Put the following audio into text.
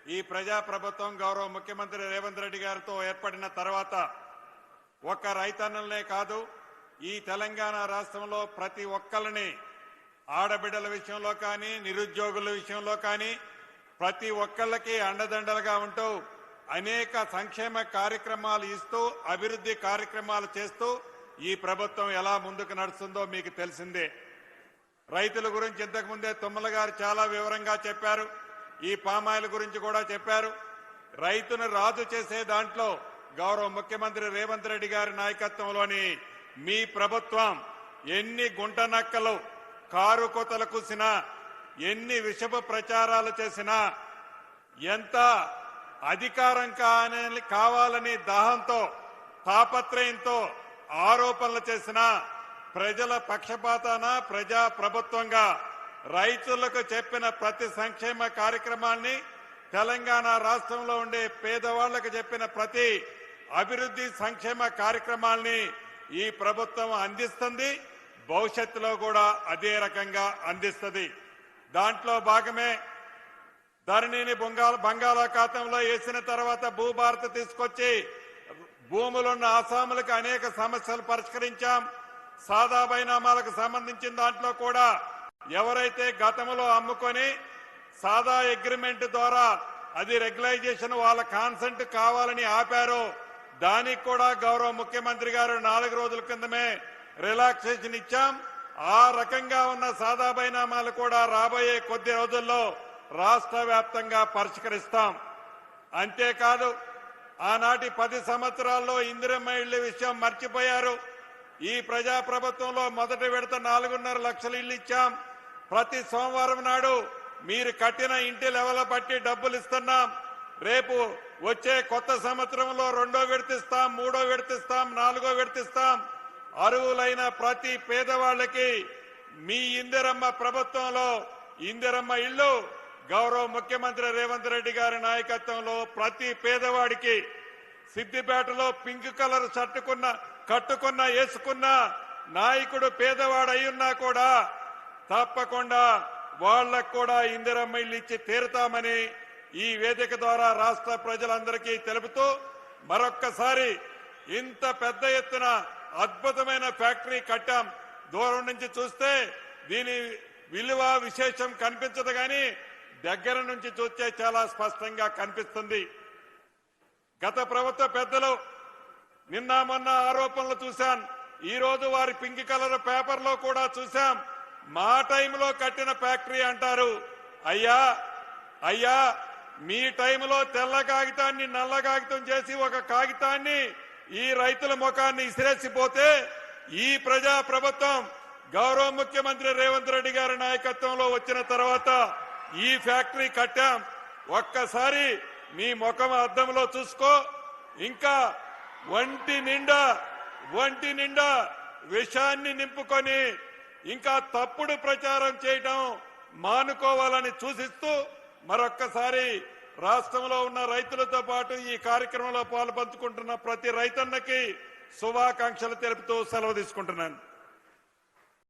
ఈ ప్రజా ప్రభుత్వం గౌరవ ముఖ్యమంత్రి రేవంత్ రెడ్డి గారితో ఏర్పడిన తర్వాత ఒక్క రైతన్నలనే కాదు, ఈ తెలంగాణ రాష్ట్రంలో ప్రతి ఒక్కరిని ఆడబిడ్డల విషయంలో కానీ, నిరుద్యోగుల విషయంలో కానీ ప్రతి ఒక్కళ్ళకి అండదండలుగా ఉంటూ అనేక సంక్షేమ కార్యక్రమాలు ఇస్తూ అభివృద్ధి కార్యక్రమాలు చేస్తూ ఈ ప్రభుత్వం ఎలా ముందుకు నడుస్తుందో మీకు తెలిసిందే. రైతుల గురించి ఇంతకుముందే తుమ్మల గారు చాలా వివరంగా చెప్పారు. ఈ పామాయిల్ గురించి కూడా చెప్పారు. రైతును రాజు చేసే దాంట్లో గౌరవ ముఖ్యమంత్రి రేవంత్ రెడ్డి గారి నాయకత్వంలోని మీ ప్రభుత్వం ఎన్ని గుంటనక్కలు కారు కోతలు కూసినా, ఎన్ని విషపు ప్రచారాలు చేసినా, ఎంత అధికారం కావాలని దాహంతో తాపత్రయంతో ఆరోపణలు చేసినా ప్రజల పక్షపాతాన ప్రజా ప్రభుత్వంగా రైతులకు చెప్పిన ప్రతి సంక్షేమ కార్యక్రమాన్ని, తెలంగాణ రాష్ట్రంలో ఉండే పేదవాళ్లకు చెప్పిన ప్రతి అభివృద్ధి సంక్షేమ కార్యక్రమాల్ని ఈ ప్రభుత్వం అందిస్తుంది. భవిష్యత్తులో కూడా అదే రకంగా అందిస్తుంది. దాంట్లో భాగమే ధరణిని బంగాళాఖాతంలో వేసిన తర్వాత భూభారత తీసుకొచ్చి భూములున్న ఆసాములకు అనేక సమస్యలు పరిష్కరించాం. సాదా బైనామాలకు సంబంధించిన దాంట్లో కూడా ఎవరైతే గతంలో అమ్ముకొని సాదా అగ్రిమెంట్ ద్వారా అది రెగ్యులైజేషన్ వాళ్ళ కాన్సెంట్ కావాలని ఆపారో దానికి కూడా గౌరవ ముఖ్యమంత్రి గారు 4 రోజుల కిందమే రిలాక్సేషన్ ఇచ్చాం. ఆ రకంగా ఉన్న సాదా బైనామాలు కూడా రాబోయే కొద్ది రోజుల్లో రాష్ట్ర వ్యాప్తంగా పరిష్కరిస్తాం. అంతేకాదు, ఆనాటి 10 సంవత్సరాల్లో ఇందిరమ్మ ఇళ్ల విషయం మర్చిపోయారు. ఈ ప్రజా ప్రభుత్వంలో మొదటి విడత 4.5 లక్షల ఇళ్లు ఇచ్చాం. ప్రతి సోమవారం నాడు మీరు కట్టిన ఇంటి లెవెల్ బట్టి డబ్బులు ఇస్తున్నాం. రేపు వచ్చే కొత్త సంవత్సరంలో 2వ విడతిస్తాం, 3వ విడతిస్తాం, 4వ విడతిస్తాం. అర్హులైన ప్రతి పేదవాళ్లకి మీ ఇందిరమ్మ ప్రభుత్వంలో ఇందిరమ్మ ఇళ్లు గౌరవ ముఖ్యమంత్రి రేవంత్ రెడ్డి గారి నాయకత్వంలో ప్రతి పేదవాడికి సిద్దిపేటలో పింక్ కలర్ షర్ట్ కట్టుకున్న వేసుకున్న నాయకుడు పేదవాడు అయ్యున్నా కూడా తప్పకుండా వాళ్లకు కూడా ఇందిరమ్మ ఇల్లు ఇచ్చి తీరుతామని ఈ వేదిక ద్వారా రాష్ట్ర ప్రజలందరికీ తెలుపుతూ మరొక్కసారి ఇంత పెద్ద ఎత్తున అద్భుతమైన ఫ్యాక్టరీ కట్టాం. దూరం నుంచి చూస్తే దీని విలువ విశేషం కనిపించదు, కానీ దగ్గర నుంచి చూస్తే చాలా స్పష్టంగా కనిపిస్తుంది. గత ప్రభుత్వ పెద్దలు నిన్న మొన్న ఆరోపణలు చూశాం. ఈ రోజు వారి పింక్ కలర్ పేపర్లో కూడా చూశాం. మా టైంలో కట్టిన ఫ్యాక్టరీ అంటారు. అయ్యా మీ టైంలో తెల్ల కాగితాన్ని నల్ల కాగితం చేసి ఒక కాగితాన్ని ఈ రైతుల ముఖాన్ని ఇసిరేసిపోతే ఈ ప్రజా ప్రభుత్వం గౌరవ ముఖ్యమంత్రి రేవంత్ రెడ్డి గారి నాయకత్వంలో వచ్చిన తర్వాత ఈ ఫ్యాక్టరీ కట్టాం. ఒక్కసారి మీ ముఖం అద్దంలో చూసుకో. ఇంకా ఒంటి నిండా విషాన్ని నింపుకొని ఇంకా తప్పుడు ప్రచారం చేయడం మానుకోవాలని సూచిస్తూ మరొక్కసారి రాష్ట్రంలో ఉన్న రైతులతో పాటు ఈ కార్యక్రమంలో పాల్పంచుకుంటున్న ప్రతి రైతన్నకి శుభాకాంక్షలు తెలుపుతూ సెలవు తీసుకుంటున్నాను.